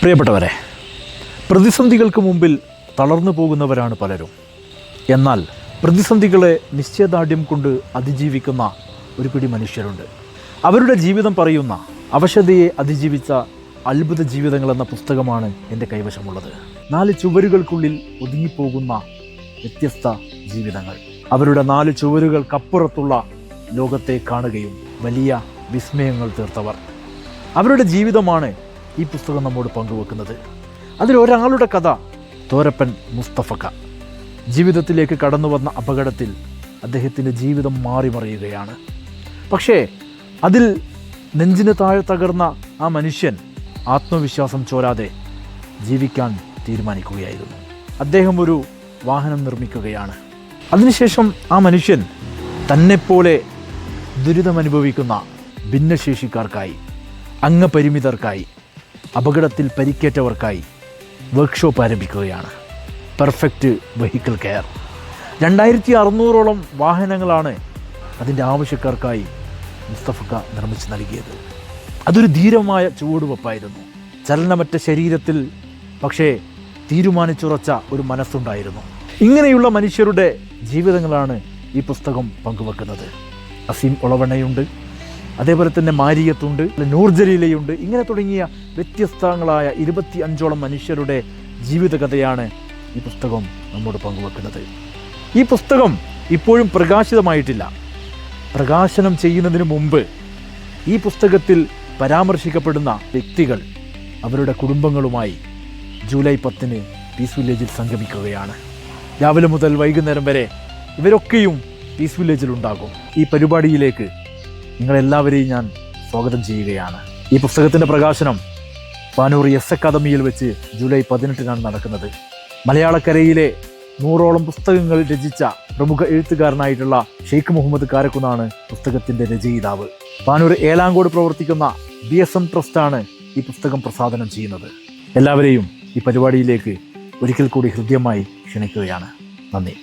പ്രിയപ്പെട്ടവരെ, പ്രതിസന്ധികൾക്ക് മുമ്പിൽ തളർന്നു പോകുന്നവരാണ് പലരും. എന്നാൽ പ്രതിസന്ധികളെ നിശ്ചയദാർഢ്യം കൊണ്ട് അതിജീവിക്കുന്ന ഒരു പിടി മനുഷ്യരുണ്ട്. അവരുടെ ജീവിതം പറയുന്ന അവശതയെ അതിജീവിച്ച അത്ഭുത ജീവിതങ്ങൾ എന്ന പുസ്തകമാണ് എൻ്റെ കൈവശമുള്ളത്. 4 ചുവരുകൾക്കുള്ളിൽ ഒതുങ്ങിപ്പോകുന്ന വ്യത്യസ്ത ജീവിതങ്ങൾ. അവരുടെ 4 ചുവരുകൾക്കപ്പുറത്തുള്ള ലോകത്തെ കാണുകയും വലിയ വിസ്മയങ്ങൾ തീർത്തവർ. അവരുടെ ജീവിതമാണ് ഈ പുസ്തകം നമ്മോട് പങ്കുവെക്കുന്നത്. അതിലൊരാളുടെ കഥ തോരപ്പൻ മുസ്തഫക്ക. ജീവിതത്തിലേക്ക് കടന്നു വന്ന അപകടത്തിൽ അദ്ദേഹത്തിൻ്റെ ജീവിതം മാറിമറിയുകയാണ്. പക്ഷേ അതിൽ നെഞ്ചിന് താഴെ തകർന്ന ആ മനുഷ്യൻ ആത്മവിശ്വാസം ചോരാതെ ജീവിക്കാൻ തീരുമാനിക്കുകയായിരുന്നു. അദ്ദേഹം ഒരു വാഹനം നിർമ്മിക്കുകയാണ്. അതിനുശേഷം ആ മനുഷ്യൻ തന്നെപ്പോലെ ദുരിതമനുഭവിക്കുന്ന ഭിന്നശേഷിക്കാർക്കായി, അംഗപരിമിതർക്കായി, അപകടത്തിൽ പരിക്കേറ്റവർക്കായി വർക്ക്ഷോപ്പ് ആരംഭിക്കുകയാണ്. Perfect vehicle care. 2600ഓളം വാഹനങ്ങളാണ് അതിൻ്റെ ആവശ്യക്കാർക്കായി മുസ്തഫക്ക നിർമ്മിച്ച് നൽകിയത്. അതൊരു ധീരമായ ചുവടുവെപ്പായിരുന്നു. ചലനമറ്റ ശരീരത്തിൽ പക്ഷേ തീരുമാനിച്ചുറച്ച ഒരു മനസ്സുണ്ടായിരുന്നു. ഇങ്ങനെയുള്ള മനുഷ്യരുടെ ജീവിതങ്ങളാണ് ഈ പുസ്തകം പങ്കുവെക്കുന്നത്. അസീം ഒളവണ്ണയുണ്ട്, അതേപോലെ തന്നെ മാരിയത്തുണ്ട്, നൂർജലീലയുണ്ട്. ഇങ്ങനെ തുടങ്ങിയ വ്യത്യസ്തങ്ങളായ 25ഓളം മനുഷ്യരുടെ ജീവിതകഥയാണ് ഈ പുസ്തകം നമ്മോട് പങ്കുവെക്കുന്നത്. ഈ പുസ്തകം ഇപ്പോഴും പ്രകാശിതമായിട്ടില്ല. പ്രകാശനം ചെയ്യുന്നതിന് മുമ്പ് ഈ പുസ്തകത്തിൽ പരാമർശിക്കപ്പെടുന്ന വ്യക്തികൾ അവരുടെ കുടുംബങ്ങളുമായി ജൂലൈ 10 പീസ് വില്ലേജിൽ സംഗമിക്കുകയാണ്. രാവിലെ മുതൽ വൈകുന്നേരം വരെ ഇവരൊക്കെയും പീസ് വില്ലേജിൽ ഉണ്ടാകും. ഈ പരിപാടിയിലേക്ക് നിങ്ങളെല്ലാവരെയും ഞാൻ സ്വാഗതം ചെയ്യുകയാണ്. ഈ പുസ്തകത്തിൻ്റെ പ്രകാശനം പാനൂർ എസ് അക്കാദമിയിൽ വെച്ച് ജൂലൈ 18 നടക്കുന്നത്. മലയാളക്കരയിലെ 100ഓളം പുസ്തകങ്ങൾ രചിച്ച പ്രമുഖ എഴുത്തുകാരനായിട്ടുള്ള ഷെയ്ഖ് മുഹമ്മദ് കാരക്കുന്നാണ് പുസ്തകത്തിൻ്റെ രചയിതാവ്. പാനൂർ ഏലാങ്കോട് പ്രവർത്തിക്കുന്ന BSM ട്രസ്റ്റാണ് ഈ പുസ്തകം പ്രസാദനം ചെയ്യുന്നത്. എല്ലാവരെയും ഈ പരിപാടിയിലേക്ക് ഒരിക്കൽ കൂടി ഹൃദ്യമായി ക്ഷണിക്കുകയാണ്. നന്ദി.